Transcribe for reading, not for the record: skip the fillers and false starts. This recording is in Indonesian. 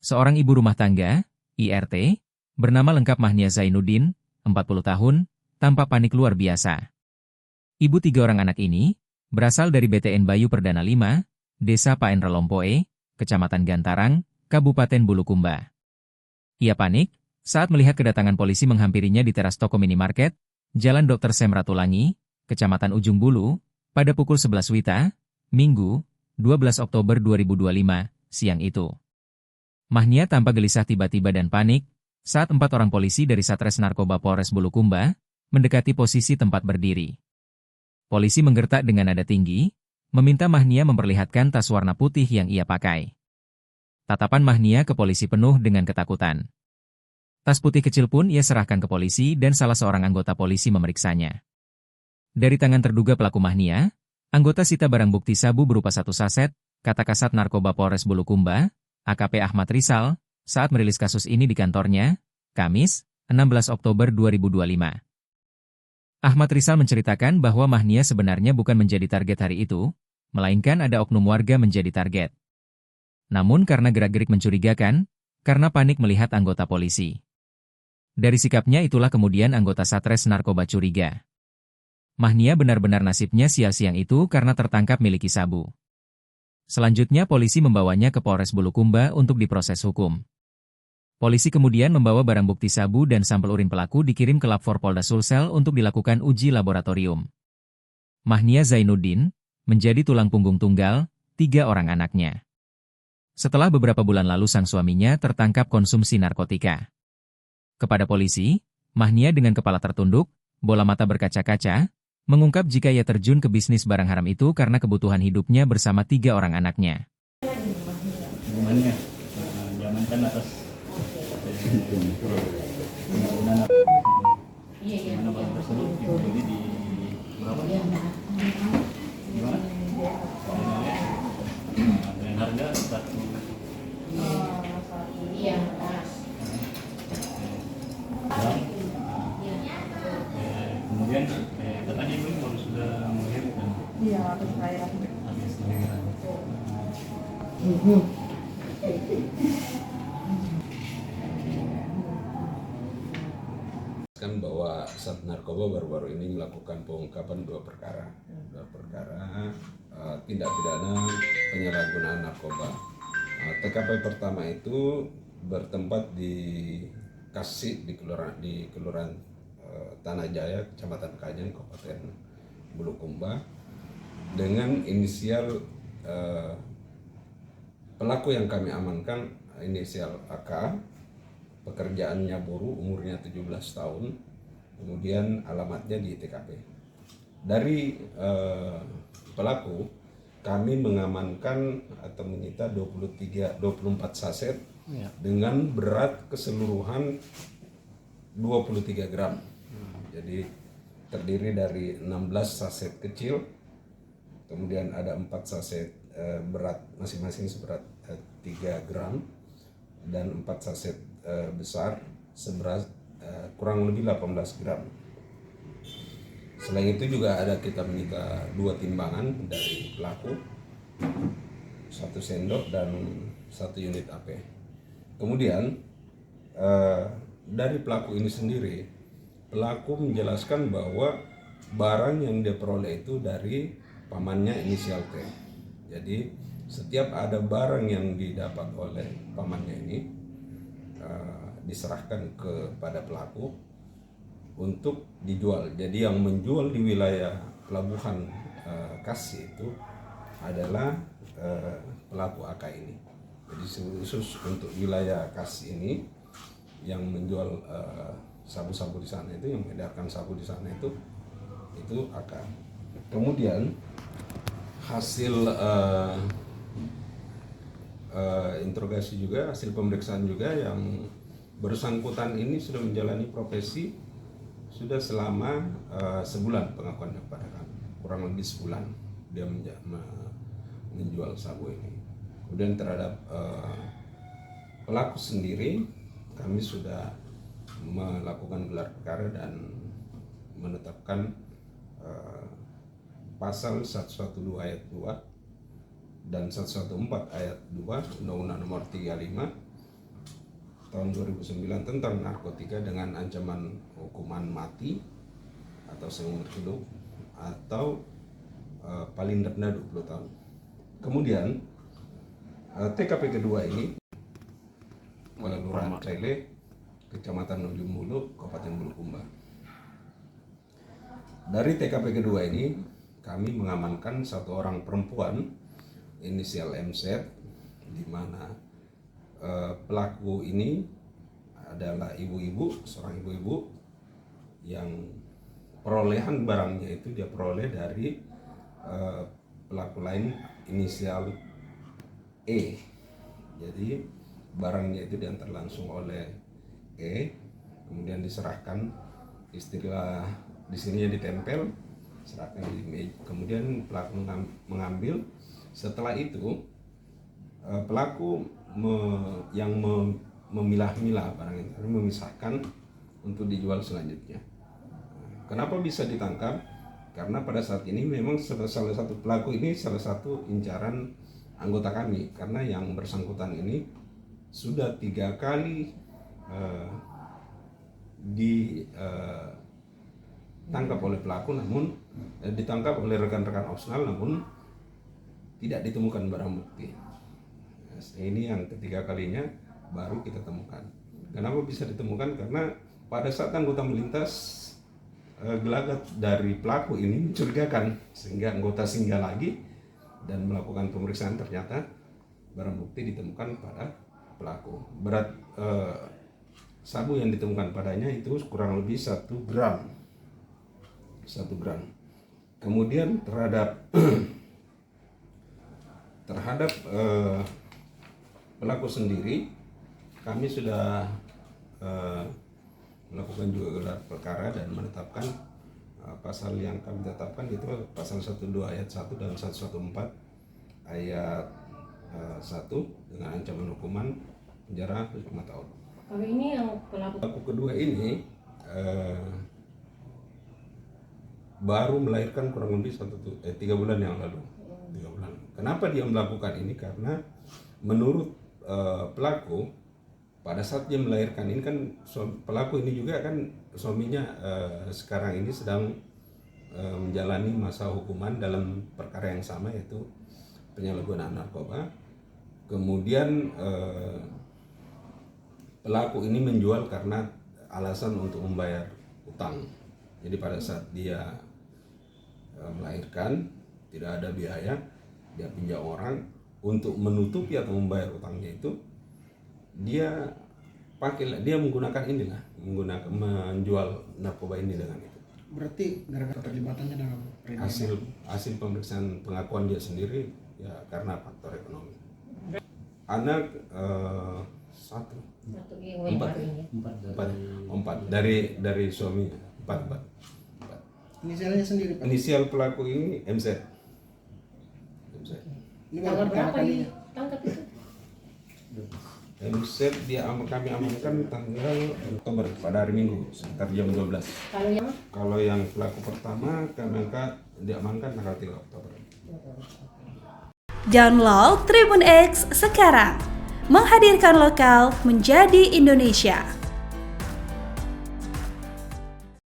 Seorang ibu rumah tangga, IRT, bernama lengkap Mahnia Zainuddin, 40 tahun, tampak panik luar biasa. Ibu 3 orang anak ini berasal dari BTN Bayu Perdana 5, Desa Paenre Lompoe, Kecamatan Gantarang, Kabupaten Bulukumba. Ia panik saat melihat kedatangan polisi menghampirinya di teras toko minimarket, Jalan Dr. Sem Ratulangi, Kecamatan Ujung Bulu, pada pukul 11 WITA, Minggu, 12 Oktober 2025, siang itu. Mahnia tampak gelisah tiba-tiba dan panik saat 4 orang polisi dari Satres Narkoba Polres Bulukumba mendekati posisi tempat berdiri. Polisi menggertak dengan nada tinggi, meminta Mahnia memperlihatkan tas warna putih yang ia pakai. Tatapan Mahnia ke polisi penuh dengan ketakutan. Tas putih kecil pun ia serahkan ke polisi dan salah seorang anggota polisi memeriksanya. Dari tangan terduga pelaku Mahnia, anggota sita barang bukti sabu berupa 1 saset, kata Kasat Narkoba Polres Bulukumba, AKP Ahmad Rizal, saat merilis kasus ini di kantornya, Kamis, 16 Oktober 2025. Ahmad Rizal menceritakan bahwa Mahnia sebenarnya bukan menjadi target hari itu, melainkan ada oknum warga menjadi target. Namun karena gerak-gerik mencurigakan, karena panik melihat anggota polisi. Dari sikapnya itulah kemudian anggota Satres Narkoba curiga. Mahnia benar-benar nasibnya sia-siang itu karena tertangkap miliki sabu. Selanjutnya polisi membawanya ke Polres Bulukumba untuk diproses hukum. Polisi kemudian membawa barang bukti sabu dan sampel urin pelaku dikirim ke Lab 4 Polda Sulsel untuk dilakukan uji laboratorium. Mahnia Zainuddin menjadi tulang punggung tunggal 3 orang anaknya. Setelah beberapa bulan lalu sang suaminya tertangkap konsumsi narkotika. Kepada polisi, Mahnia dengan kepala tertunduk, bola mata berkaca-kaca, mengungkap jika ia terjun ke bisnis barang haram itu karena kebutuhan hidupnya bersama 3 orang anaknya. Hubungannya, jangankan atas mana barang tersebut dibeli di berapa? Gimana? Dengan harga 1. Iya. Kemudian katanya ibu baru sudah melahirkan. Iya, habis lahiran. Habis lahiran. Kan bahwa Sat Narkoba baru-baru ini melakukan pengungkapan 2 perkara tindak pidana penyalahgunaan narkoba. TKP pertama itu bertempat di Kasih di Kelurahan Tanah Jaya, Kecamatan Kajang, Kabupaten Bulukumba, dengan inisial pelaku yang kami amankan inisial AK, pekerjaannya buruh, umurnya 17 tahun, kemudian alamatnya di TKP. Dari pelaku, kami mengamankan atau menyita 24 saset dengan berat keseluruhan 23 gram. Jadi terdiri dari 16 saset kecil, kemudian ada 4 saset berat masing-masing seberat 3 gram, dan 4 saset besar seberat kurang lebih 18 gram. Selain itu juga ada kita menyita 2 timbangan dari pelaku, 1 sendok dan 1 unit AP. Kemudian dari pelaku ini sendiri, pelaku menjelaskan bahwa barang yang dia peroleh itu dari pamannya inisial T. Jadi setiap ada barang yang didapat oleh pamannya ini diserahkan kepada pelaku untuk dijual. Jadi yang menjual di wilayah Pelabuhan Kasih itu adalah pelaku AK ini. Jadi khusus untuk wilayah Kasih ini yang menjual sabu-sabu di sana itu, yang mengedarkan sabu di sana itu AK. Kemudian hasil interogasi juga, hasil pemeriksaan juga, yang bersangkutan ini sudah menjalani profesi sudah selama sebulan pengakuannya kepada kami, kurang lebih sebulan dia menjual sabu ini. Kemudian terhadap pelaku sendiri kami sudah melakukan gelar perkara dan menetapkan pasal 112 ayat 2 dan 114 ayat 2 Undang-Undang Nomor 35 tahun 2009 tentang narkotika dengan ancaman hukuman mati atau seumur hidup atau paling rendah 20 tahun. Kemudian TKP kedua ini Kelurahan Cele, Kecamatan Ujung Mulu, Kabupaten Bulukumba. Dari TKP kedua ini kami mengamankan satu orang perempuan inisial MZ, di mana pelaku ini adalah seorang ibu-ibu yang perolehan barangnya itu dia peroleh dari pelaku lain inisial E. Jadi barangnya itu diantar langsung oleh E, kemudian diserahkan, istilah di sininya ditempel, serahkan di meja. Kemudian pelaku mengambil. Setelah itu pelaku memilah-milah barang itu, memisahkan untuk dijual selanjutnya. Kenapa bisa ditangkap? Karena pada saat ini memang salah satu pelaku ini salah satu incaran anggota kami, karena yang bersangkutan ini sudah 3 kali ditangkap oleh pelaku, namun ditangkap oleh rekan-rekan Opsnal, namun tidak ditemukan barang bukti. Ini yang ketiga kalinya baru kita temukan. Kenapa bisa ditemukan? Karena pada saat anggota melintas, gelagat dari pelaku ini mencurigakan, sehingga anggota singgah lagi dan melakukan pemeriksaan. Ternyata barang bukti ditemukan pada pelaku. Berat sabu yang ditemukan padanya itu kurang lebih 1 gram. 1 gram. Kemudian terhadap pelaku sendiri kami sudah melakukan juga gelar perkara dan menetapkan pasal yang kami tetapkan itu pasal 12 ayat 1 dan 114 ayat 1 dengan ancaman hukuman penjara 5 tahun. Kalau ini yang Pelaku kedua ini baru melahirkan kurang lebih 3 bulan yang lalu. 3 bulan. Kenapa dia melakukan ini? Karena menurut pelaku, pada saat dia melahirkan ini kan pelaku ini juga kan suaminya sekarang ini sedang menjalani masa hukuman dalam perkara yang sama, yaitu penyalahgunaan narkoba. Kemudian pelaku ini menjual karena alasan untuk membayar utang. Jadi pada saat dia melahirkan tidak ada biaya, dia pinjam orang untuk menutupi atau membayar utangnya itu. Dia menggunakan menjual narkoba ini dengan itu. Berarti gara-gara terlibatannya dalam hasil pemeriksaan pengakuan dia sendiri ya karena faktor ekonomi. Anak 1, 4 dari suami 4. Inisialnya sendiri, Pak. Inisial pelaku ini MZ. Ini tanggal baru pertama berapa kalinya. ditangkap itu? MZ kami amankan tanggal Oktober pada hari Minggu sekitar jam 12. Kalau yang pelaku pertama diamankan tanggal 3 Oktober. Download Tribun X sekarang, menghadirkan lokal menjadi Indonesia.